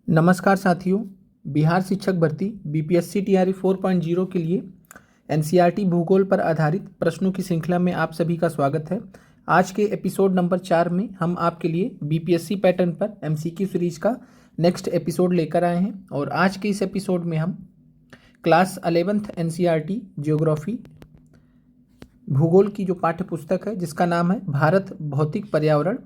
नमस्कार साथियों। बिहार शिक्षक भर्ती बीपीएससी टीआरई 4.0 के लिए एनसीईआरटी भूगोल पर आधारित प्रश्नों की श्रृंखला में आप सभी का स्वागत है। आज के एपिसोड नंबर 4 में हम आपके लिए बीपीएससी पैटर्न पर एमसीक्यू सीरीज का नेक्स्ट एपिसोड लेकर आए हैं और आज के इस एपिसोड में हम क्लास 11th एनसीईआरटी ज्योग्राफी भूगोल की जो पाठ्य पुस्तक है जिसका नाम है भारत भौतिक पर्यावरण,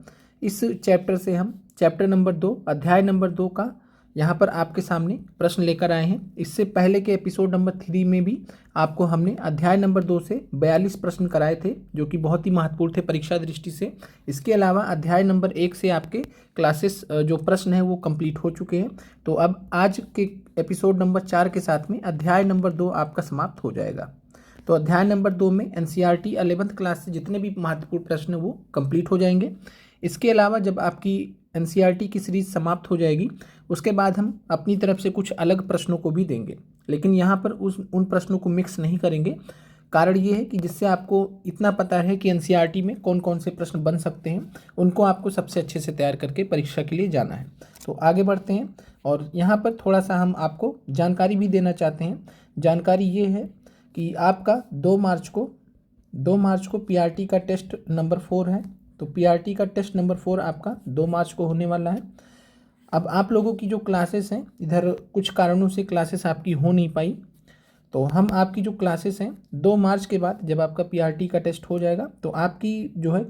इस चैप्टर से हम चैप्टर नंबर 2 अध्याय नंबर 2 का यहाँ पर आपके सामने प्रश्न लेकर आए हैं। इससे पहले के एपिसोड नंबर 3 में भी आपको हमने अध्याय नंबर 2 से 42 प्रश्न कराए थे जो कि बहुत ही महत्वपूर्ण थे परीक्षा दृष्टि से। इसके अलावा अध्याय नंबर 1 से आपके क्लासेस जो प्रश्न हैं वो कंप्लीट हो चुके हैं। तो अब आज के एपिसोड नंबर 4 के साथ में अध्याय नंबर 2 आपका समाप्त हो जाएगा। तो अध्याय नंबर 2 में एनसीईआरटी 11th क्लास से जितने भी महत्वपूर्ण प्रश्न वो कंप्लीट हो जाएंगे। इसके अलावा जब आपकी एनसीईआरटी की सीरीज समाप्त हो जाएगी उसके बाद हम अपनी तरफ से कुछ अलग प्रश्नों को भी देंगे, लेकिन यहाँ पर उन प्रश्नों को मिक्स नहीं करेंगे। कारण ये है कि जिससे आपको इतना पता है कि एनसीईआरटी में कौन कौन से प्रश्न बन सकते हैं, उनको आपको सबसे अच्छे से तैयार करके परीक्षा के लिए जाना है। तो आगे बढ़ते हैं और यहाँ पर थोड़ा सा हम आपको जानकारी भी देना चाहते हैं। जानकारी ये है कि आपका 2 मार्च को पीआरटी का टेस्ट नंबर 4 है। तो पीआरटी का टेस्ट नंबर 4 आपका 2 मार्च को होने वाला है। अब आप लोगों की जो क्लासेस हैं, इधर कुछ कारणों से क्लासेस आपकी हो नहीं पाई, तो हम आपकी जो क्लासेस हैं 2 मार्च के बाद जब आपका पीआरटी का टेस्ट हो जाएगा तो आपकी जो है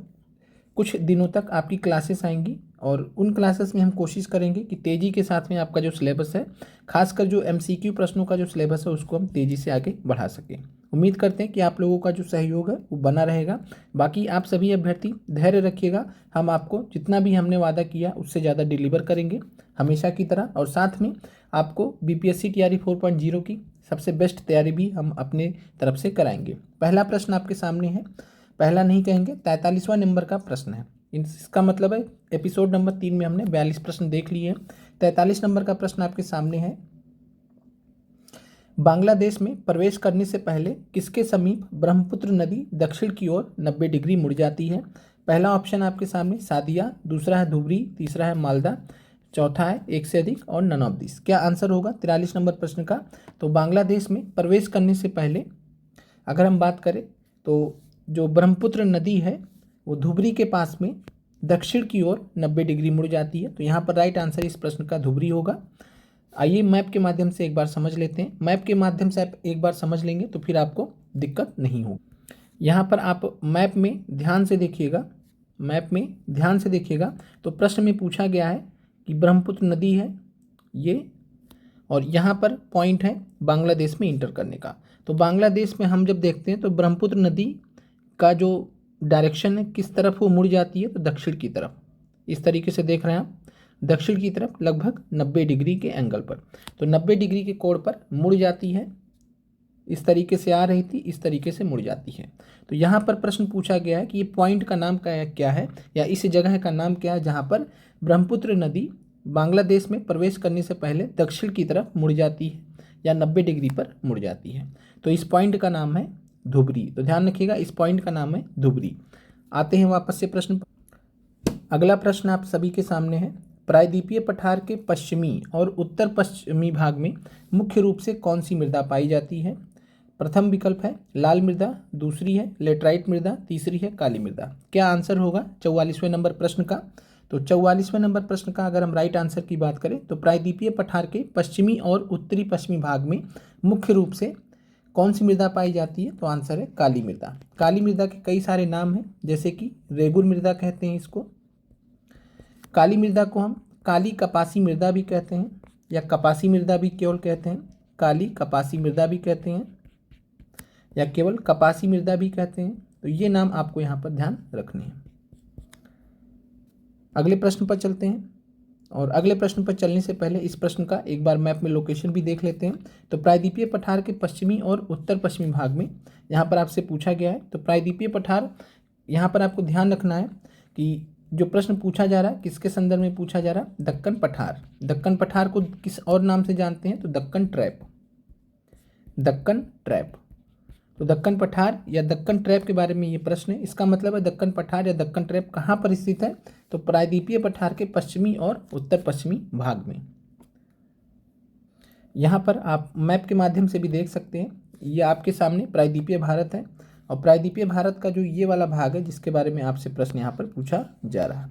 कुछ दिनों तक आपकी क्लासेस आएंगी और उन क्लासेस में हम कोशिश करेंगे कि तेज़ी के साथ में आपका जो सिलेबस है, खासकर जो एमसीक्यू प्रश्नों का जो सिलेबस है उसको हम तेज़ी से आगे बढ़ा सकें। उम्मीद करते हैं कि आप लोगों का जो सहयोग है वो बना रहेगा। बाकी आप सभी अभ्यर्थी धैर्य रखिएगा, हम आपको जितना भी हमने वादा किया उससे ज़्यादा डिलीवर करेंगे हमेशा की तरह, और साथ में आपको बीपीएससी टीआरई 4.0 की सबसे बेस्ट तैयारी भी हम अपने तरफ से कराएंगे। पहला प्रश्न आपके सामने है, पहला नहीं कहेंगे 43वां नंबर का प्रश्न है। इसका मतलब है एपिसोड नंबर 3 में हमने 42 प्रश्न देख लिए हैं। 43 नंबर का प्रश्न आपके सामने है, बांग्लादेश में प्रवेश करने से पहले किसके समीप ब्रह्मपुत्र नदी दक्षिण की ओर 90 डिग्री मुड़ जाती है? पहला ऑप्शन आपके सामने सादिया, दूसरा है धुबरी, तीसरा है मालदा, चौथा है एक से अधिक और नन ऑफ दिस। क्या आंसर होगा 43 नंबर प्रश्न का? तो बांग्लादेश में प्रवेश करने से पहले अगर हम बात करें तो जो ब्रह्मपुत्र नदी है वो धुबरी के पास में दक्षिण की ओर 90 डिग्री मुड़ जाती है। तो यहाँ पर राइट आंसर इस प्रश्न का धुबरी होगा। आइए मैप के माध्यम से एक बार समझ लेते हैं। मैप के माध्यम से आप एक बार समझ लेंगे तो फिर आपको दिक्कत नहीं होगी। यहाँ पर आप मैप में ध्यान से देखिएगा, तो प्रश्न में पूछा गया है कि ब्रह्मपुत्र नदी है ये, और यहाँ पर पॉइंट है बांग्लादेश में इंटर करने का। तो बांग्लादेश में हम जब देखते हैं तो ब्रह्मपुत्र नदी का जो डायरेक्शन है किस तरफ वो मुड़ जाती है, तो दक्षिण की तरफ। इस तरीके से देख रहे हैं आप, दक्षिण की तरफ लगभग 90 डिग्री के एंगल पर। तो 90 डिग्री के कोण पर मुड़ जाती है, इस तरीके से आ रही थी, इस तरीके से मुड़ जाती है। तो यहाँ पर प्रश्न पूछा गया है कि ये पॉइंट का नाम क्या है या इस जगह का नाम क्या है जहाँ पर ब्रह्मपुत्र नदी बांग्लादेश में प्रवेश करने से पहले दक्षिण की तरफ मुड़ जाती है या 90 डिग्री पर मुड़ जाती है। तो इस पॉइंट का नाम है धुबरी। तो ध्यान रखिएगा, इस पॉइंट का नाम है धुबरी। आते हैं वापस से प्रश्न पर। अगला प्रश्न आप सभी के सामने है, प्रायद्वीपीय पठार के पश्चिमी और उत्तर पश्चिमी भाग में मुख्य रूप से कौन सी मृदा पाई जाती है? प्रथम विकल्प है लाल मृदा, दूसरी है लेटराइट मृदा, तीसरी है काली मृदा। क्या आंसर होगा 44वें नंबर प्रश्न का? तो 44वें नंबर प्रश्न का अगर हम राइट आंसर की बात करें तो प्रायद्वीपीय पठार के पश्चिमी और उत्तरी पश्चिमी भाग में मुख्य रूप से कौन सी मृदा पाई जाती है? तो आंसर है काली मृदा। काली मृदा के कई सारे नाम हैं, जैसे कि रेगुर मृदा कहते हैं इसको, काली मृदा को हम काली कपासी मृदा भी कहते हैं या कपासी मृदा भी केवल कहते हैं, काली कपासी मृदा भी कहते हैं या केवल कपासी मृदा भी कहते हैं। तो ये नाम आपको यहाँ पर ध्यान रखने हैं। अगले प्रश्न पर चलते हैं, और अगले प्रश्न पर चलने से पहले इस प्रश्न का एक बार मैप में लोकेशन भी देख लेते हैं। तो प्रायद्वीपीय पठार के पश्चिमी और उत्तर पश्चिमी भाग में यहाँ पर आपसे पूछा गया है। तो प्रायद्वीपीय पठार, यहाँ पर आपको ध्यान रखना है कि जो प्रश्न पूछा जा रहा है किसके संदर्भ में पूछा जा रहा है? दक्कन पठार। दक्कन पठार को किस और नाम से जानते हैं? तो दक्कन ट्रैप। दक्कन ट्रैप, तो दक्कन पठार या दक्कन ट्रैप के बारे में ये प्रश्न है। इसका मतलब है दक्कन पठार या दक्कन ट्रैप कहाँ पर स्थित है? तो प्रायद्वीपीय पठार के पश्चिमी और उत्तर पश्चिमी भाग में। यहाँ पर आप मैप के माध्यम से भी देख सकते हैं, ये आपके सामने प्रायद्वीपीय भारत है और प्रायद्वीपीय भारत का जो ये वाला भाग है जिसके बारे में आपसे प्रश्न यहाँ पर पूछा जा रहा है।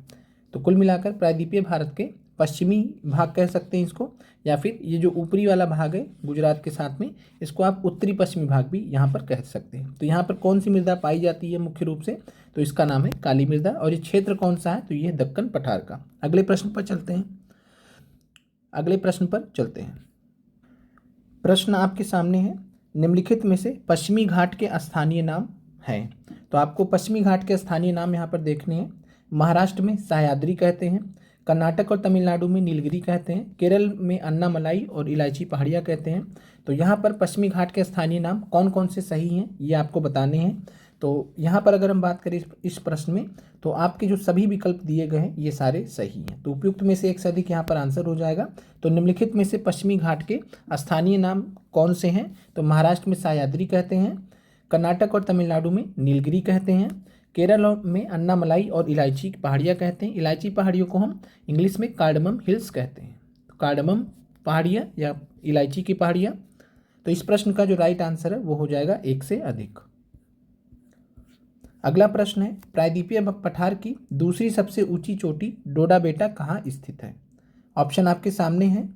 तो कुल मिलाकर प्रायद्वीपीय भारत के पश्चिमी भाग कह सकते हैं इसको, या फिर ये जो ऊपरी वाला भाग है गुजरात के साथ में, इसको आप उत्तरी पश्चिमी भाग भी यहाँ पर कह सकते हैं। तो यहाँ पर कौन सी मृदा पाई जाती है मुख्य रूप से, तो इसका नाम है काली मृदा। और ये क्षेत्र कौन सा है, तो ये दक्कन पठार का। अगले प्रश्न पर चलते हैं। प्रश्न आपके सामने है, निम्नलिखित में से पश्चिमी घाट के स्थानीय नाम हैं। तो आपको पश्चिमी घाट के स्थानीय नाम यहाँ पर देखने हैं। महाराष्ट्र में सह्याद्री कहते हैं, कर्नाटक और तमिलनाडु में नीलगिरी कहते हैं, केरल में अन्नामलाई और इलायची पहाड़ियाँ कहते हैं। तो यहाँ पर पश्चिमी घाट के स्थानीय नाम कौन कौन से सही हैं ये आपको बताने हैं। तो यहाँ पर अगर हम बात करें इस प्रश्न में, तो आपके जो सभी विकल्प दिए गए हैं ये सारे सही हैं। तो उपयुक्त में से एक से अधिक यहाँ पर आंसर हो जाएगा। तो निम्नलिखित में से पश्चिमी घाट के स्थानीय नाम कौन से हैं, तो महाराष्ट्र में सह्याद्री कहते हैं, कर्नाटक और तमिलनाडु में नीलगिरी कहते हैं, केरल में अन्नामलाई और इलायची पहाड़ियाँ कहते हैं। इलायची पहाड़ियों को हम इंग्लिश में कार्डमम हिल्स कहते हैं। तो कार्डमम पहाड़ियाँ या इलायची की पहाड़ियाँ। तो इस प्रश्न का जो राइट आंसर है वो हो जाएगा एक से अधिक। अगला प्रश्न है, प्रायद्वीपीय पठार की दूसरी सबसे ऊंची चोटी डोडा बेटा कहाँ स्थित है। ऑप्शन आपके सामने है,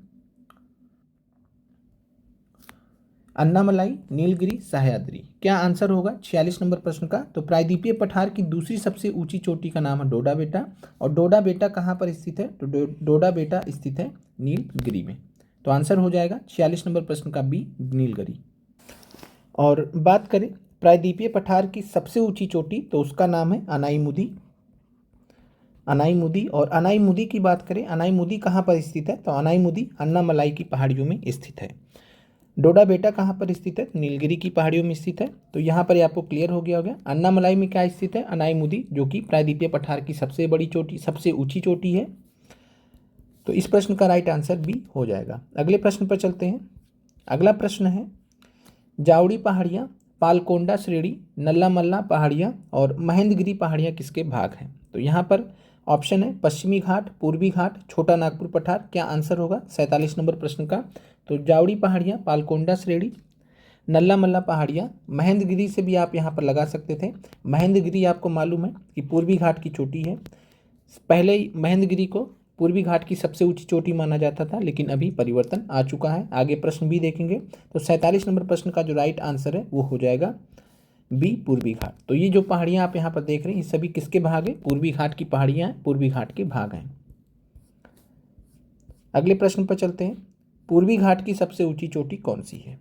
अन्नामलाई, नीलगिरी, सह्याद्री। क्या आंसर होगा 46 नंबर प्रश्न का। तो प्रायद्वीपीय पठार की दूसरी सबसे ऊंची चोटी का नाम है डोडा बेटा, और डोडा बेटा कहाँ पर स्थित है, तो डोडा बेटा स्थित है नीलगिरी में। तो आंसर हो जाएगा 46 नंबर प्रश्न का बी, नीलगिरी। और बात करें प्रायद्वीपीय पठार की सबसे ऊंची चोटी, तो उसका नाम है अनाईमुदी। और अनाईमुदी की बात करें, अनाईमुदी कहाँ पर स्थित है, तो अनाईमुदी अन्नामलाई की पहाड़ियों में स्थित है। डोडा बेटा कहाँ पर स्थित है, नीलगिरी की पहाड़ियों में स्थित है। तो यहाँ पर आपको क्लियर हो गया होगा। अन्नामलाई में क्या स्थित है, अनाईमुदी, जो कि प्रायद्वीपीय पठार की सबसे बड़ी चोटी, सबसे ऊंची चोटी है। तो इस प्रश्न का राइट आंसर बी हो जाएगा। अगले प्रश्न पर चलते हैं। अगला प्रश्न है, जावड़ी पहाड़ियाँ, पालकोंडा श्रेणी, नल्ला मल्ला पहाड़ियाँ और महेंद्रगिरी पहाड़ियाँ किसके भाग हैं। तो यहाँ पर ऑप्शन है पश्चिमी घाट, पूर्वी घाट, छोटा नागपुर पठार। क्या आंसर होगा 47 नंबर प्रश्न का। तो जावड़ी पहाड़ियाँ, पालकोंडा श्रेणी, नल्ला मल्ला पहाड़ियाँ, महेंद्रगिरी से भी आप यहाँ पर लगा सकते थे। महेंद्रगिरी आपको मालूम है कि पूर्वी घाट की चोटी है। पहले महेंद्रगिरी को पूर्वी घाट की सबसे ऊंची चोटी माना जाता था, लेकिन अभी परिवर्तन आ चुका है। आगे प्रश्न भी देखेंगे। तो 47 नंबर प्रश्न का जो राइट आंसर है वो हो जाएगा बी, पूर्वी घाट। तो ये जो पहाड़ियाँ आप यहाँ पर देख रहे हैं ये सभी किसके भाग है, पूर्वी घाट की पहाड़ियाँ हैं, पूर्वी घाट के भाग हैं। अगले प्रश्न पर चलते हैं। पूर्वी घाट की सबसे ऊंची चोटी कौन सी है।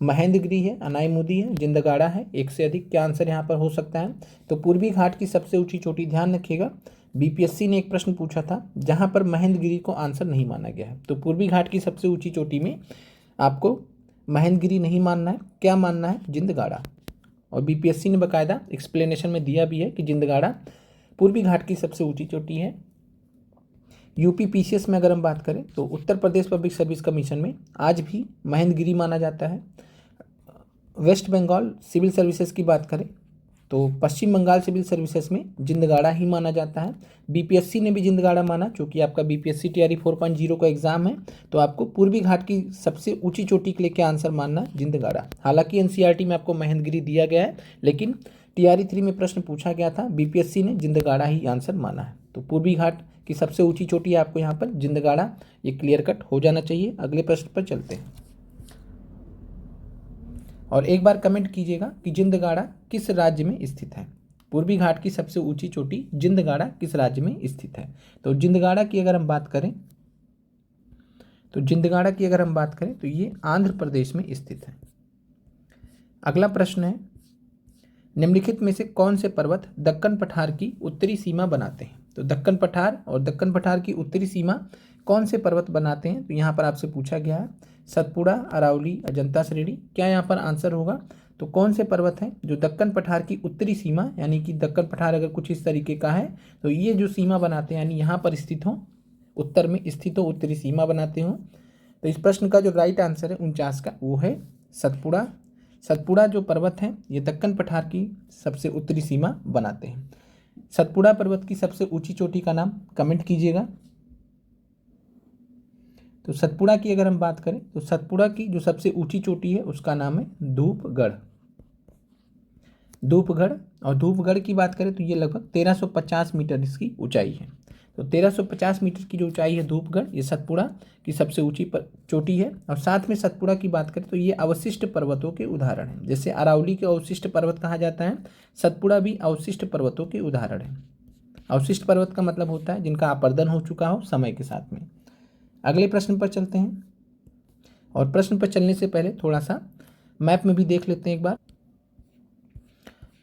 महेंद्रगिरी है, अनाईमुदी है, जिंदगाड़ा है, एक से अधिक। क्या आंसर यहाँ पर हो सकता है, तो पूर्वी घाट की सबसे ऊंची चोटी। ध्यान रखिएगा, बीपीएससी ने एक प्रश्न पूछा था जहाँ पर महेंद्रगिरी को आंसर नहीं माना गया है। तो पूर्वी घाट की सबसे ऊंची चोटी में आपको महेंद्रगिरी नहीं मानना है, क्या मानना है, जिंदगाड़ा। और बीपीएससी ने बाकायदा एक्सप्लेनेशन में दिया भी है कि जिंदगाड़ा पूर्वी घाट की सबसे ऊंची चोटी है। यूपी पीसीएस में अगर हम बात करें तो Uttar Pradesh public service commission में आज भी महेंद्रगिरी माना जाता है। वेस्ट बंगाल सिविल सर्विसेज की बात करें तो पश्चिम बंगाल सिविल सर्विसेज में जिंदगाड़ा ही माना जाता है। बीपीएससी ने भी जिंदगाड़ा माना, क्योंकि आपका बीपीएससी टीआरई 4.0 का एग्जाम है। तो आपको पूर्वी घाट की सबसे ऊंची चोटी के लिए क्या आंसर मानना, जिंदगाड़ा। हालांकि एनसीईआरटी में आपको महेंद्रगिरी दिया गया है, लेकिन टीआरई 3 में प्रश्न पूछा गया था, बीपीएससी ने जिंदगाड़ा ही आंसर माना है। तो पूर्वी घाट की सबसे ऊंची चोटी आपको यहाँ पर जिंदगाड़ा, ये क्लियर कट हो जाना चाहिए। अगले प्रश्न पर चलते हैं और एक बार कमेंट कीजिएगा कि जिंदगाड़ा किस राज्य में स्थित है। पूर्वी घाट की सबसे ऊंची चोटी जिंदगाड़ा किस राज्य में स्थित है। तो जिंदगाड़ा की अगर हम बात करें तो ये आंध्र प्रदेश में स्थित है। अगला प्रश्न है, निम्नलिखित में से कौन से पर्वत दक्कन पठार की उत्तरी सीमा बनाते हैं। तो दक्कन पठार और दक्कन पठार की उत्तरी सीमा कौन से पर्वत बनाते हैं, तो यहाँ पर आपसे पूछा गया है सतपुड़ा, अरावली, अजंता श्रेणी। क्या यहाँ पर आंसर होगा, तो कौन से पर्वत हैं जो दक्कन पठार की उत्तरी सीमा, यानी कि दक्कन पठार अगर कुछ इस तरीके का है तो ये जो सीमा बनाते हैं, यानी यहाँ पर स्थित हो, उत्तर में स्थित हो, उत्तरी सीमा बनाते हो। तो इस प्रश्न का जो राइट आंसर है 49 का, वो है सतपुड़ा। सतपुड़ा जो पर्वत हैं ये दक्कन पठार की सबसे उत्तरी सीमा बनाते हैं। सतपुड़ा पर्वत की सबसे ऊंची चोटी का नाम कमेंट कीजिएगा। तो सतपुड़ा की अगर हम बात करें तो सतपुड़ा की जो सबसे ऊंची चोटी है उसका नाम है धूपगढ़। धूपगढ़ और धूपगढ़ की बात करें तो ये लगभग 1350 मीटर इसकी ऊंचाई है। तो 1350 मीटर की जो ऊंचाई है धूपगढ़, ये सतपुड़ा की सबसे ऊंची चोटी है। और साथ में सतपुड़ा की बात करें तो ये अवशिष्ट पर्वतों के उदाहरण हैं। जैसे अरावली के अवशिष्ट पर्वत कहा जाता है, सतपुड़ा भी अवशिष्ट पर्वतों के उदाहरण है। अवशिष्ट पर्वत का मतलब होता है जिनका अपरदन हो चुका हो समय के साथ में। अगले प्रश्न पर चलते हैं, और प्रश्न पर चलने से पहले थोड़ा सा मैप में भी देख लेते हैं एक बार।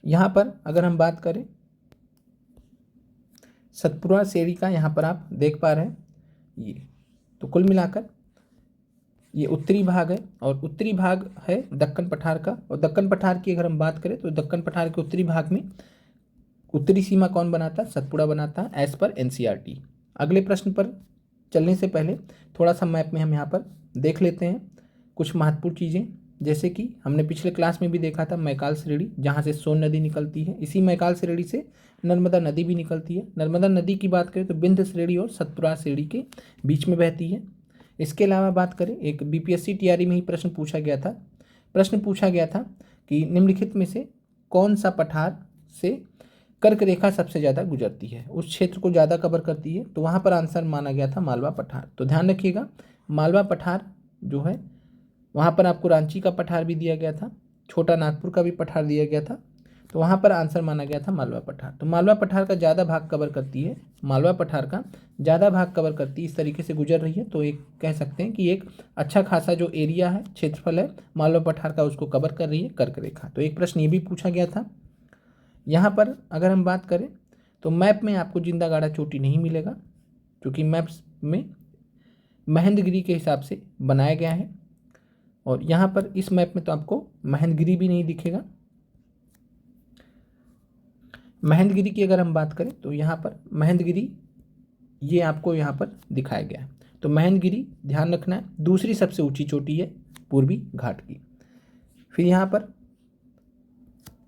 यहाँ पर अगर हम बात करें सतपुड़ा सेरी का, यहाँ पर आप देख पा रहे हैं ये, तो कुल मिलाकर ये उत्तरी भाग है, और उत्तरी भाग है दक्कन पठार का। और दक्कन पठार की अगर हम बात करें तो दक्कन पठार के उत्तरी भाग में उत्तरी सीमा कौन बनाता है? सतपुड़ा बनाता है एज पर NCERT। अगले प्रश्न पर चलने से पहले थोड़ा सा मैप में हम यहाँ पर देख लेते हैं कुछ महत्वपूर्ण चीज़ें। जैसे कि हमने पिछले क्लास में भी देखा था मैकाल श्रेणी, जहाँ से सोन नदी निकलती है। इसी मैकाल श्रेणी से नर्मदा नदी भी निकलती है। नर्मदा नदी की बात करें तो विंध्य श्रेणी और सतपुड़ा श्रेणी के बीच में बहती है। इसके अलावा बात करें, एक BPSC TRE में ही प्रश्न पूछा गया था कि निम्नलिखित में से कौन सा पठार से कर्क रेखा सबसे ज़्यादा गुजरती है, उस क्षेत्र को ज़्यादा कवर करती है। तो वहाँ पर आंसर माना गया था मालवा पठार। तो ध्यान रखिएगा, मालवा पठार जो है वहाँ पर आपको रांची का पठार भी दिया गया था, छोटा नागपुर का भी पठार दिया गया था। तो वहाँ पर आंसर माना गया था मालवा पठार। तो मालवा पठार का ज़्यादा भाग कवर करती है, मालवा पठार का ज़्यादा भाग कवर करती है, इस तरीके से गुजर रही है। तो एक कह सकते हैं कि एक अच्छा खासा जो एरिया है, क्षेत्रफल है मालवा पठार का, उसको कवर कर रही है कर्क रेखा। तो एक प्रश्न ये भी पूछा गया था। यहाँ पर अगर हम बात करें तो मैप में आपको जिंदा गाड़ा चोटी नहीं मिलेगा, क्योंकि मैप्स में महेंद्रगिरी के हिसाब से बनाया गया है। और यहाँ पर इस मैप में तो आपको महेंद्रगिरी भी नहीं दिखेगा। महेंद्रगिरी की अगर हम बात करें तो यहाँ पर महेंद्रगिरी ये आपको यहाँ पर दिखाया गया है। तो महेंद्रगिरी ध्यान रखना है, दूसरी सबसे ऊंची चोटी है पूर्वी घाट की। फिर यहाँ पर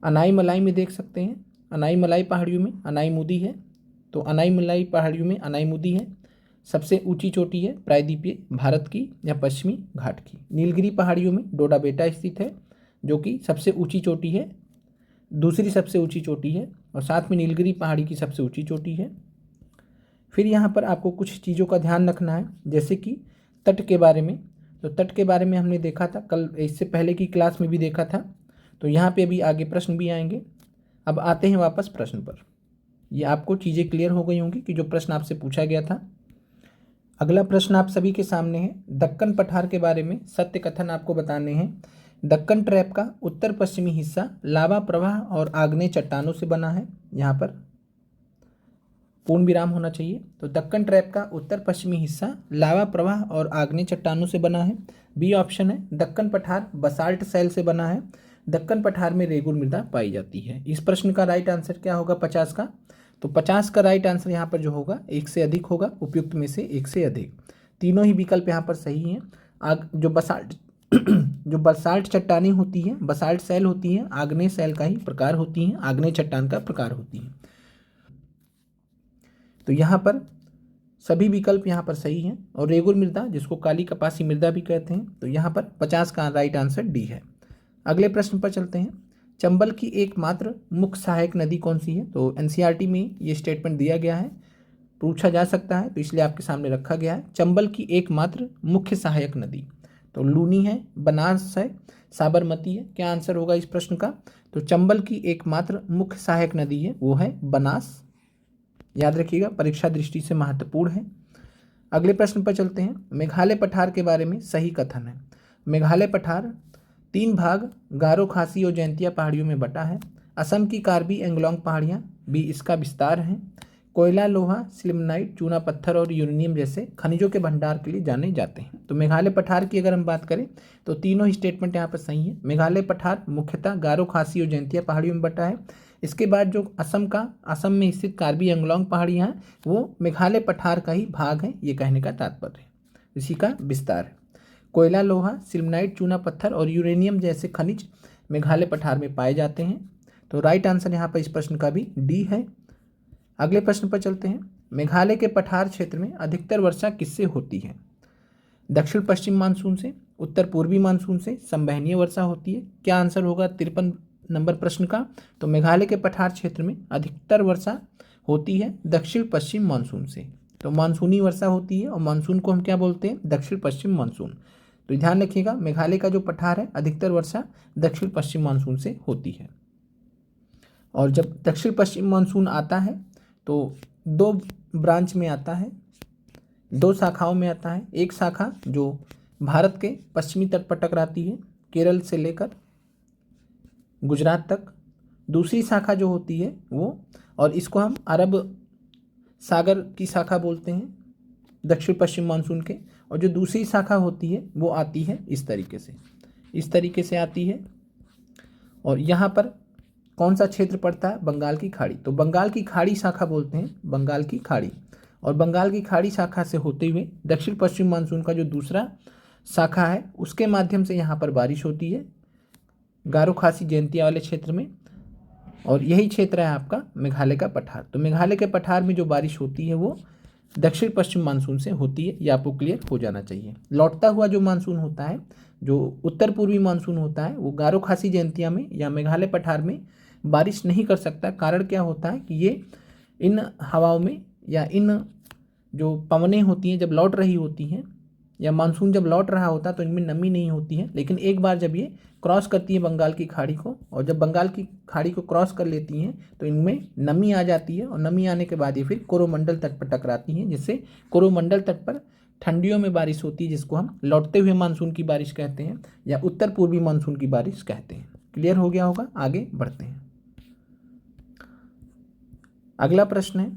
अनाई मलाई में देख सकते हैं, अनाई मलाई पहाड़ियों में अनाई मुदी है। तो अनाई मलाई पहाड़ियों में अनाई मुदी है। सबसे ऊंची चोटी है प्रायद्वीपीय भारत की या पश्चिमी घाट की। नीलगिरी पहाड़ियों में डोडा बेटा स्थित है, जो कि सबसे ऊंची चोटी है, दूसरी सबसे ऊंची चोटी है, और साथ में नीलगिरी पहाड़ी की सबसे ऊंची चोटी है। फिर यहाँ पर आपको कुछ चीज़ों का ध्यान रखना है, जैसे कि तट के बारे में। तो तट के बारे में हमने देखा था कल, इससे पहले की क्लास में भी देखा था। तो यहाँ पे अभी आगे प्रश्न भी आएंगे। अब आते हैं वापस प्रश्न पर। ये आपको चीज़ें क्लियर हो गई होंगी कि जो प्रश्न आपसे पूछा गया था। अगला प्रश्न आप सभी के सामने है, दक्कन पठार के बारे में सत्य कथन आपको बताने हैं। दक्कन ट्रैप का उत्तर पश्चिमी हिस्सा लावा प्रवाह और आग्नेय चट्टानों से बना है। यहाँ पर पूर्ण विराम होना चाहिए। तो दक्कन ट्रैप का उत्तर पश्चिमी हिस्सा लावा प्रवाह और आग्नेय चट्टानों से बना है। बी ऑप्शन है। दक्कन पठार बसाल्ट शैल से बना है। दक्कन पठार में रेगुर मृदा पाई जाती है। इस प्रश्न का राइट आंसर क्या होगा 50 का? तो 50 का राइट आंसर यहाँ पर जो होगा 1 से अधिक होगा, उपयुक्त में से 1 से अधिक। तीनों ही विकल्प यहाँ पर सही हैं। जो बसाल्ट चट्टानें होती हैं, बसाल्ट शैल होती हैं, आग्नेय शैल का ही प्रकार होती हैं, आग्नेय चट्टान का प्रकार होती हैं। तो यहाँ पर सभी विकल्प यहाँ पर सही हैं। और रेगुर मृदा, जिसको काली कपासी मृदा भी कहते हैं, तो यहाँ पर 50 का राइट आंसर डी है। अगले प्रश्न पर चलते हैं। चंबल की एकमात्र मुख्य सहायक नदी कौन सी है? तो NCERT में ये स्टेटमेंट दिया गया है, पूछा जा सकता है, तो इसलिए आपके सामने रखा गया है। चंबल की एकमात्र मुख्य सहायक नदी तो लूनी है, बनास है, साबरमती है। क्या आंसर होगा इस प्रश्न का? तो चंबल की एकमात्र मुख्य सहायक नदी है वो है बनास। याद रखिएगा, परीक्षा दृष्टि से महत्वपूर्ण है। अगले प्रश्न पर चलते हैं। मेघालय पठार के बारे में सही कथन है। मेघालय पठार 3 भाग गारो, खासी और जयंतिया पहाड़ियों में बटा है। असम की कार्बी एंगलोंग पहाड़ियाँ भी इसका विस्तार हैं। कोयला, लोहा, सिल्मेनाइट, चूना पत्थर और यूरेनियम जैसे खनिजों के भंडार के लिए जाने जाते हैं। तो मेघालय पठार की अगर हम बात करें तो तीनों ही स्टेटमेंट यहाँ पर सही है। मेघालय पठार मुख्यतः गारो, खासी और जयंतिया पहाड़ियों में बटा है। इसके बाद जो असम में स्थित कार्बी एंगलोंग पहाड़ियाँ हैं वो मेघालय पठार का ही भाग है, ये कहने का तात्पर्य है, इसी का विस्तार है। कोयला, लोहा, सिल्मेनाइट, चूना पत्थर और यूरेनियम जैसे खनिज मेघालय पठार में पाए जाते हैं। तो राइट आंसर यहाँ पर इस प्रश्न का भी डी है। अगले प्रश्न पर चलते हैं। मेघालय के पठार क्षेत्र में अधिकतर वर्षा किससे होती है? दक्षिण पश्चिम मानसून से, उत्तर पूर्वी मानसून से संवहनीय वर्षा होती है। क्या आंसर होगा 53 नंबर प्रश्न का? तो मेघालय के पठार क्षेत्र में अधिकतर वर्षा होती है दक्षिण पश्चिम मानसून से। तो मानसूनी वर्षा होती है और मानसून को हम क्या बोलते हैं? दक्षिण पश्चिम मानसून। तो ध्यान रखिएगा, मेघालय का जो पठार है अधिकतर वर्षा दक्षिण पश्चिम मानसून से होती है। और जब दक्षिण पश्चिम मानसून आता है तो दो ब्रांच में आता है, दो शाखाओं में आता है। एक शाखा जो भारत के पश्चिमी तट पर टकराती है, केरल से लेकर गुजरात तक। दूसरी शाखा जो होती है वो, और इसको हम अरब सागर की शाखा बोलते हैं दक्षिण पश्चिम मानसून के। और जो दूसरी शाखा होती है वो आती है इस तरीके से आती है। और यहाँ पर कौन सा क्षेत्र पड़ता है? बंगाल की खाड़ी। तो बंगाल की खाड़ी शाखा बोलते हैं, बंगाल की खाड़ी। और बंगाल की खाड़ी शाखा से होते हुए दक्षिण पश्चिम मानसून का जो दूसरा शाखा है उसके माध्यम से यहाँ पर बारिश होती है गारो खासी जयंतिया वाले क्षेत्र में। और यही क्षेत्र है आपका मेघालय का पठार। तो मेघालय के पठार में जो बारिश होती है वो दक्षिण पश्चिम मानसून से होती है, ये आपको क्लियर हो जाना चाहिए। लौटता हुआ जो मानसून होता है, जो उत्तर पूर्वी मानसून होता है, वो गारो खासी जयंतिया में या मेघालय पठार में बारिश नहीं कर सकता। कारण क्या होता है कि ये इन हवाओं में या इन जो पवनें होती हैं जब लौट रही होती हैं, या मानसून जब लौट रहा होता है तो इनमें नमी नहीं होती है। लेकिन एक बार जब ये क्रॉस करती है बंगाल की खाड़ी को, और जब बंगाल की खाड़ी को क्रॉस कर लेती हैं तो इनमें नमी आ जाती है। और नमी आने के बाद ये फिर कोरोमंडल तट पर टकराती हैं, जिससे कोरोमंडल तट पर ठंडियों में बारिश होती है, जिसको हम लौटते हुए मानसून की बारिश कहते हैं या उत्तर पूर्वी मानसून की बारिश कहते हैं। क्लियर हो गया होगा? आगे बढ़ते हैं। अगला प्रश्न है,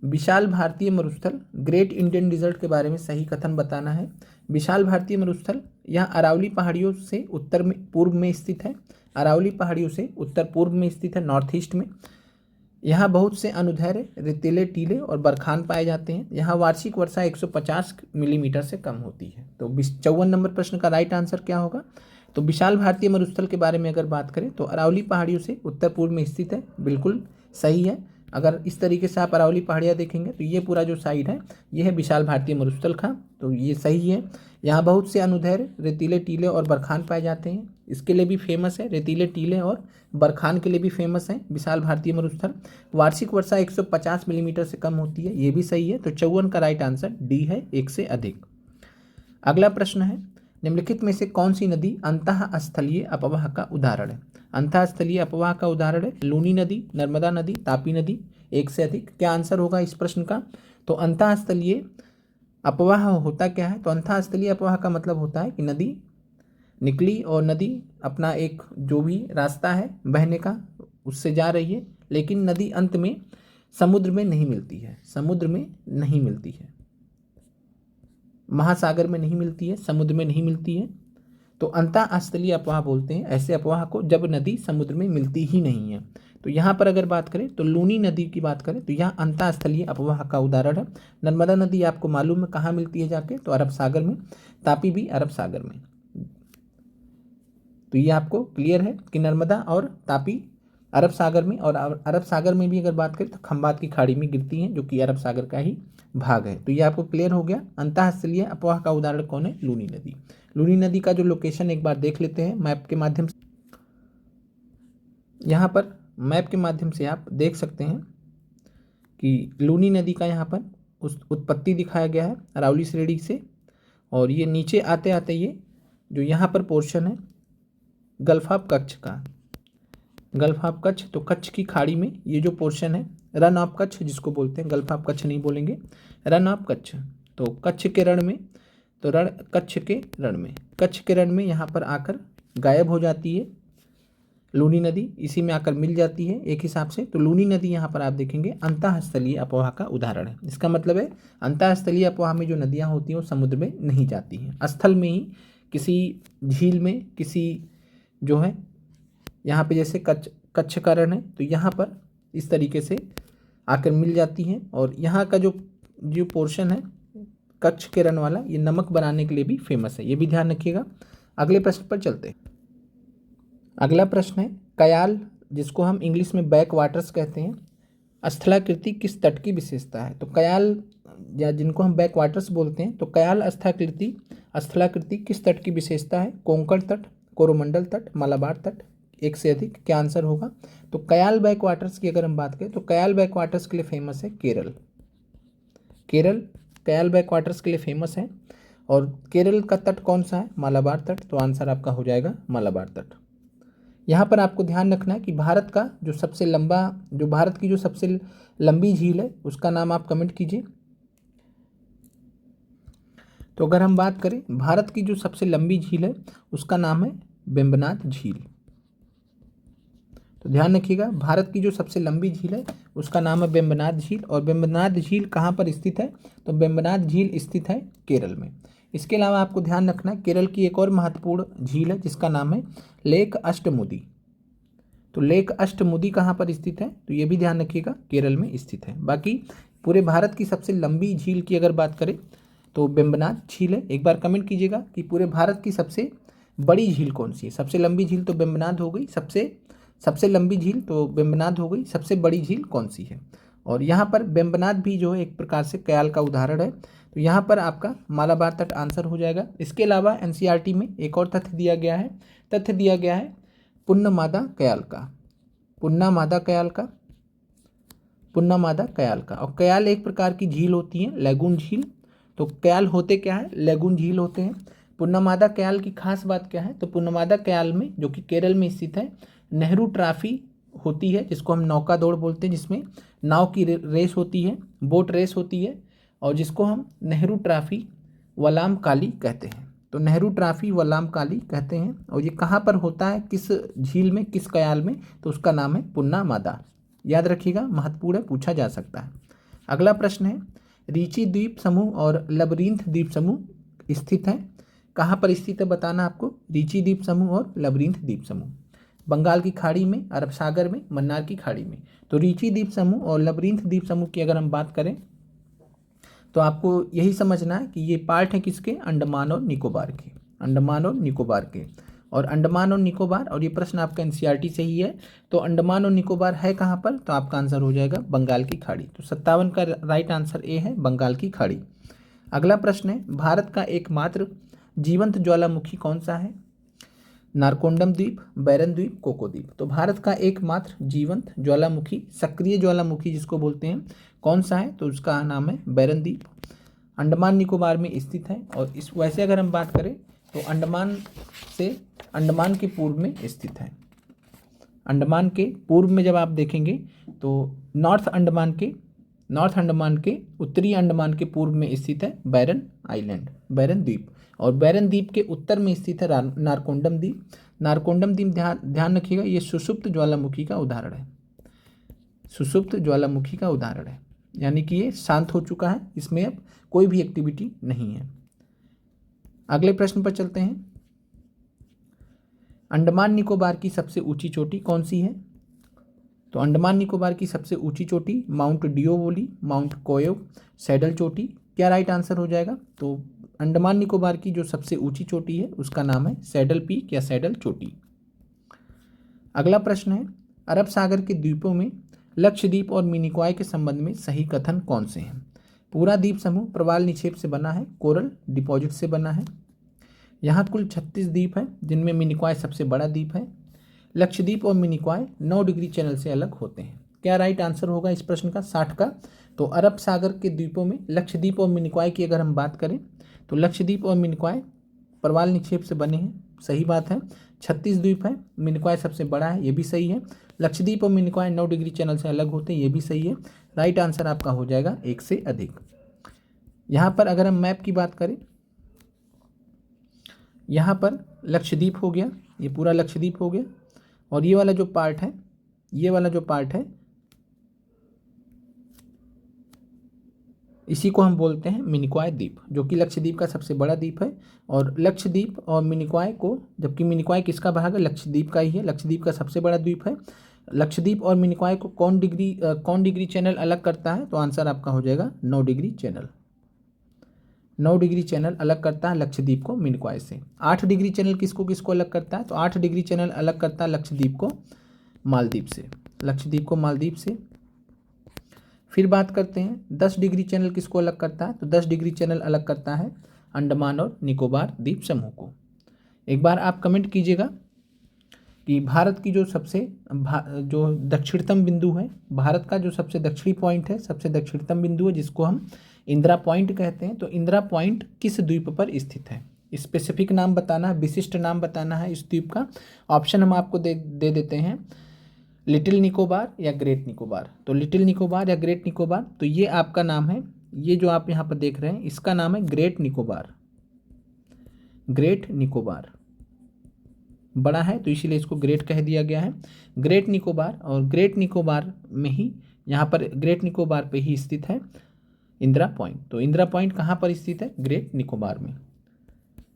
विशाल भारतीय मरुस्थल ग्रेट इंडियन डिजर्ट के बारे में सही कथन बताना है। विशाल भारतीय मरुस्थल यह अरावली पहाड़ियों से उत्तर में पूर्व में स्थित है। अरावली पहाड़ियों से उत्तर पूर्व में स्थित है, नॉर्थ ईस्ट में। यहाँ बहुत से अनुदैर्य रेतीले टीले और बरखान पाए जाते हैं। यहाँ वार्षिक वर्षा 150 मिलीमीटर से कम होती है। तो 54 नंबर प्रश्न का राइट आंसर क्या होगा? तो विशाल भारतीय मरुस्थल के बारे में अगर बात करें तो अरावली पहाड़ियों से उत्तर पूर्व में स्थित है, बिल्कुल सही है। अगर इस तरीके से आप अरावली पहाड़ियाँ देखेंगे तो ये पूरा जो साइड है ये है विशाल भारतीय मरुस्थल का, तो ये सही है। यहाँ बहुत से अनुदैर्य रेतीले टीले और बरखान पाए जाते हैं, इसके लिए भी फेमस है, रेतीले टीले और बरखान के लिए भी फेमस है विशाल भारतीय मरुस्थल। वार्षिक वर्षा 150 मिलीमीटर से कम होती है, ये भी सही है। तो 54 का राइट आंसर डी है, एक से अधिक। अगला प्रश्न है, निम्नलिखित में से कौन सी नदी अंतःस्थलीय अपवाह का उदाहरण है? अंतःस्थलीय अपवाह का उदाहरण है लूनी नदी, नर्मदा नदी, तापी नदी, एक से अधिक। क्या आंसर होगा इस प्रश्न का? तो अंतःस्थलीय अपवाह होता क्या है? तो अंतःस्थलीय अपवाह का मतलब होता है कि नदी निकली और नदी अपना एक जो भी रास्ता है बहने का उससे जा रही है, लेकिन नदी अंत में समुद्र में नहीं मिलती है, समुद्र में नहीं मिलती है, महासागर में नहीं मिलती है, समुद्र में नहीं मिलती है। तो अंतःस्थलीय अपवाह बोलते हैं ऐसे अपवाह को जब नदी समुद्र में मिलती ही नहीं है। तो यहाँ पर अगर बात करें तो लूनी नदी की बात करें तो यहाँ अंतःस्थलीय अपवाह का उदाहरण है। नर्मदा नदी आपको मालूम है कहाँ मिलती है जाके? तो अरब सागर में। तापी भी अरब सागर में। तो ये आपको क्लियर है कि नर्मदा और तापी अरब सागर में, और अरब सागर में भी अगर बात करें तो खंबात की खाड़ी में गिरती हैं, जो कि अरब सागर का ही भाग है। तो ये आपको क्लियर हो गया। अंतःस्थलीय अपवाह का उदाहरण कौन है? लूनी नदी। लूनी नदी का जो लोकेशन एक बार देख लेते हैं मैप के माध्यम से। यहाँ पर मैप के माध्यम से आप देख सकते हैं कि लूनी नदी का यहाँ पर उस उत्पत्ति दिखाया गया है अरावली श्रेणी से, और ये नीचे आते आते ये जो यहाँ पर पोर्शन है गल्फ ऑफ कच्छ का, गल्फ ऑफ कच्छ, तो कच्छ की खाड़ी में ये जो पोर्शन है रन ऑफ कच्छ जिसको बोलते हैं, गल्फ ऑफ कच्छ नहीं बोलेंगे, रन ऑफ कच्छ। तो कच्छ के रण में, तो रण कच्छ के रण में, कच्छ के रण में यहाँ पर आकर गायब हो जाती है लूनी नदी, इसी में आकर मिल जाती है एक हिसाब से। तो लूनी नदी यहाँ पर आप देखेंगे अंतःस्थलीय अपवाह का उदाहरण है। इसका मतलब है अंतःस्थलीय अपवाह में जो नदियाँ होती हैं वो समुद्र में नहीं जाती हैं, स्थल में ही किसी झील में, किसी जो है यहाँ पे जैसे कच्छ का रण है तो यहाँ पर इस तरीके से आकर मिल जाती हैं। और यहाँ का जो पोर्शन है कच्छ के रण वाला, ये नमक बनाने के लिए भी फेमस है, ये भी ध्यान रखिएगा। अगले प्रश्न पर चलते हैं। अगला प्रश्न है कयाल, जिसको हम इंग्लिश में बैक वाटर्स कहते हैं, स्थलाकृति किस तट की विशेषता है? तो कयाल, या जिनको हम बैक वाटर्स बोलते हैं, तो कयाल स्थलाकृति किस तट की विशेषता है? कोंकण तट, कोरोमंडल तट, मालाबार तट, एक से अधिक? क्या आंसर होगा? तो कयाल बैक वाटर्स की अगर हम बात करें तो कयाल बैक वाटर्स के लिए फेमस है केरल। केरल कयाल बैक वाटर्स के लिए फेमस है। और केरल का तट कौन सा है? मालाबार तट। तो आंसर आपका हो जाएगा मालाबार तट। यहाँ पर आपको ध्यान रखना है कि भारत की जो सबसे लंबी झील है उसका नाम आप कमेंट कीजिए। तो अगर हम बात करें भारत की जो सबसे लंबी झील है उसका नाम है वेम्बनाड झील। तो ध्यान रखिएगा, भारत की जो सबसे लंबी झील है उसका नाम है वेम्बनाड झील। और वेम्बनाड झील कहाँ पर स्थित है? तो वेम्बनाड झील स्थित है केरल में। इसके अलावा आपको ध्यान रखना है केरल की एक और महत्वपूर्ण झील है जिसका नाम है लेक अष्टमुदी। तो लेक अष्टमुदी कहाँ पर स्थित है? तो ये भी ध्यान रखिएगा, केरल में स्थित है। बाकी पूरे भारत की सबसे लंबी झील की अगर बात करें तो वेम्बनाड झील है। एक बार कमेंट कीजिएगा कि पूरे भारत की सबसे बड़ी झील कौन सी है। सबसे लंबी झील तो वेम्बनाड हो गई, सबसे लंबी झील तो वेम्बनाड हो गई, सबसे बड़ी झील कौन सी है? और यहाँ पर वेम्बनाड भी जो है एक प्रकार से कयाल का उदाहरण है। तो यहाँ पर आपका मालाबार तट आंसर हो जाएगा। इसके अलावा एनसीईआरटी में एक और तथ्य दिया गया है पुन्नमादा कयाल का। पुन्नामादा कयाल का। और कयाल एक प्रकार की झील होती है, लैगून झील। तो कयाल होते क्या है? लैगून झील होते हैं। पुन्नामादा कयाल की खास बात क्या है? तो पुन्नामादा कयाल में, जो कि केरल में स्थित है, नेहरू ट्रॉफी होती है जिसको हम नौका दौड़ बोलते हैं, जिसमें नाव की रेस होती है, बोट रेस होती है, और जिसको हम नेहरू ट्रॉफी वलाम काली कहते हैं। तो नेहरू ट्रॉफी वलाम काली कहते हैं। और ये कहाँ पर होता है, किस झील में, किस कयाल में? तो उसका नाम है पुन्नामादा। याद रखिएगा, महत्वपूर्ण है, पूछा जा सकता है। अगला प्रश्न है रीची द्वीप समूह और लबरींथ द्वीप समूह स्थित है। कहाँ पर स्थित है बताना आपको। रीची द्वीप समूह और लबरींथ द्वीप समूह बंगाल की खाड़ी में, अरब सागर में, मन्नार की खाड़ी में। तो रीची द्वीप समूह और लबरींथ द्वीप समूह की अगर हम बात करें तो आपको यही समझना है कि ये पार्ट है किसके? अंडमान और निकोबार के। अंडमान और निकोबार, और ये प्रश्न आपका एनसीईआरटी से ही है। तो अंडमान और निकोबार है कहाँ पर? तो आपका आंसर हो जाएगा बंगाल की खाड़ी। तो 57 का राइट आंसर ए है, बंगाल की खाड़ी। अगला प्रश्न है भारत का एकमात्र जीवंत ज्वालामुखी कौन सा है? नारकोंडम द्वीप, बैरन द्वीप, कोको द्वीप। तो भारत का एकमात्र जीवंत ज्वालामुखी, सक्रिय ज्वालामुखी जिसको बोलते हैं, कौन सा है? तो उसका नाम है बैरन द्वीप। अंडमान निकोबार में स्थित है। और इस वैसे अगर हम बात करें तो अंडमान के पूर्व में स्थित है। अंडमान के पूर्व में जब आप देखेंगे तो नॉर्थ अंडमान के उत्तरी अंडमान के पूर्व में स्थित है बैरन आइलैंड, बैरन द्वीप। और बैरन द्वीप के उत्तर में स्थित है नारकोंडम द्वीप। नारकोंडम द्वीप ध्यान रखिएगा, ये सुषुप्त ज्वालामुखी का उदाहरण है। सुषुप्त ज्वालामुखी का उदाहरण है, यानी कि ये शांत हो चुका है, इसमें अब कोई भी एक्टिविटी नहीं है। अगले प्रश्न पर चलते हैं। अंडमान निकोबार की सबसे ऊंची चोटी कौन सी है? तो अंडमान निकोबार की सबसे ऊंची चोटी माउंट डिओवोली, माउंट कोयो, सैडल चोटी। क्या राइट आंसर हो जाएगा? तो अंडमान निकोबार की जो सबसे ऊंची चोटी है उसका नाम है सैडल पीक या सैडल चोटी। अगला प्रश्न है अरब सागर के द्वीपों में लक्षद्वीप और मिनिकॉय के संबंध में सही कथन कौन से हैं? पूरा द्वीप समूह प्रवाल निक्षेप से बना है, कोरल डिपॉजिट से बना है। यहाँ कुल 36 द्वीप हैं जिनमें मिनिकॉय सबसे बड़ा द्वीप है। लक्षद्वीप और मिनिकॉय 9 डिग्री चैनल से अलग होते हैं। क्या राइट आंसर होगा इस प्रश्न का? 60 का। तो अरब सागर के द्वीपों में लक्षद्वीप और मिनिकॉय की अगर हम बात करें तो लक्षद्वीप और मिनिकॉय प्रवाल निक्षेप से बने हैं, सही बात है। 36 द्वीप है, मिनिकॉय सबसे बड़ा है, ये भी सही है। लक्षद्वीप और मिनिकॉय 9 डिग्री चैनल से अलग होते हैं, ये भी सही है। राइट आंसर आपका हो जाएगा 1 से अधिक। यहाँ पर अगर हम मैप की बात करें, यहाँ पर लक्षद्वीप हो गया, ये पूरा लक्षद्वीप हो गया, और ये वाला जो पार्ट है इसी को हम बोलते हैं मिनिकॉय द्वीप, जो कि लक्षद्वीप का सबसे बड़ा द्वीप है। और लक्षद्वीप और मिनिकॉय को, जबकि मिनिकॉय किसका भाग है? लक्षद्वीप का ही है, लक्षद्वीप का सबसे बड़ा द्वीप है। लक्षद्वीप और मिनिकॉय को कौन डिग्री चैनल अलग करता है? तो आंसर आपका हो जाएगा 9 डिग्री चैनल। 9 डिग्री चैनल अलग करता है लक्षद्वीप को मिनिकॉय से। 8 डिग्री चैनल किसको किसको अलग करता है? तो 8 डिग्री चैनल अलग करता है लक्षद्वीप को मालदीव से, लक्षद्वीप को मालदीव से। फिर बात करते हैं 10 डिग्री चैनल किसको अलग करता है, तो 10 डिग्री चैनल अलग करता है अंडमान और निकोबार द्वीप समूह को। एक बार आप कमेंट कीजिएगा कि भारत की जो जो दक्षिणतम बिंदु है, भारत का जो सबसे दक्षिणी पॉइंट है, सबसे दक्षिणतम बिंदु है जिसको हम इंदिरा पॉइंट कहते हैं, तो इंदिरा पॉइंट किस द्वीप पर स्थित है। स्पेसिफिक नाम बताना है, विशिष्ट नाम बताना है इस द्वीप का। ऑप्शन हम आपको दे देते हैं, लिटिल निकोबार या ग्रेट निकोबार। तो लिटिल निकोबार या ग्रेट निकोबार, तो ये आपका नाम है, ये जो आप यहाँ पर देख रहे हैं इसका नाम है ग्रेट निकोबार। ग्रेट निकोबार बड़ा है तो इसीलिए इसको ग्रेट कह दिया गया है, ग्रेट निकोबार। और ग्रेट निकोबार में ही, यहाँ पर ग्रेट निकोबार पे ही स्थित है इंदिरा पॉइंट। तो इंदिरा पॉइंट कहाँ पर स्थित है, ग्रेट निकोबार में।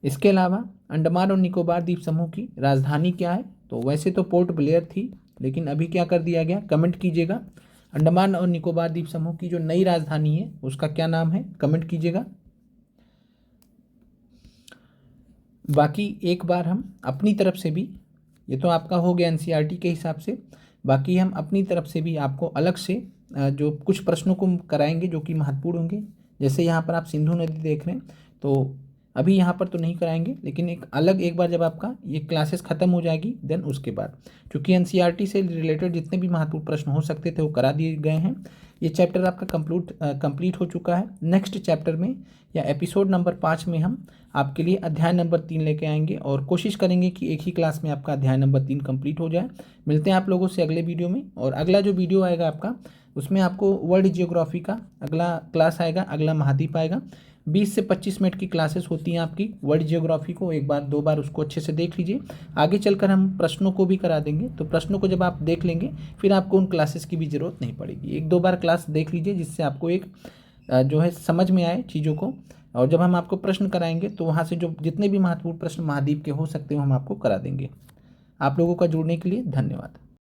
इसके अलावा अंडमान और निकोबार द्वीप समूह की राजधानी क्या है, तो वैसे तो पोर्ट ब्लेयर थी, लेकिन अभी क्या कर दिया गया, कमेंट कीजिएगा। अंडमान और निकोबार द्वीप समूह की जो नई राजधानी है उसका क्या नाम है, कमेंट कीजिएगा। बाकी एक बार हम अपनी तरफ से भी, ये तो आपका हो गया एनसीईआरटी के हिसाब से, बाकी हम अपनी तरफ से भी आपको अलग से जो कुछ प्रश्नों को कराएंगे जो कि महत्वपूर्ण होंगे। जैसे यहाँ पर आप सिंधु नदी देख रहे हैं, तो अभी यहाँ पर तो नहीं कराएंगे, लेकिन एक बार जब आपका ये क्लासेस ख़त्म हो जाएगी देन उसके बाद, क्योंकि एनसीईआरटी से रिलेटेड जितने भी महत्वपूर्ण प्रश्न हो सकते थे वो करा दिए गए हैं। ये चैप्टर आपका कंप्लीट हो चुका है। नेक्स्ट चैप्टर में या एपिसोड नंबर 5 में हम आपके लिए अध्याय नंबर 3 लेके आएंगे और कोशिश करेंगे कि एक ही क्लास में आपका अध्याय नंबर 3 कंप्लीट हो जाए। मिलते हैं आप लोगों से अगले वीडियो में, और अगला जो वीडियो आएगा आपका उसमें आपको वर्ल्ड जियोग्राफी का अगला क्लास आएगा, अगला महाद्वीप आएगा। 20 से 25 मिनट की क्लासेस होती हैं आपकी वर्ल्ड जियोग्राफी को, एक बार 2 बार उसको अच्छे से देख लीजिए। आगे चलकर हम प्रश्नों को भी करा देंगे, तो प्रश्नों को जब आप देख लेंगे फिर आपको उन क्लासेस की भी ज़रूरत नहीं पड़ेगी। 1-2 बार क्लास देख लीजिए जिससे आपको एक जो है समझ में आए चीज़ों को, और जब हम आपको प्रश्न कराएंगे तो वहाँ से जो जितने भी महत्वपूर्ण प्रश्न महाद्वीप के हो सकते हो हम आपको करा देंगे। आप लोगों का जुड़ने के लिए धन्यवाद।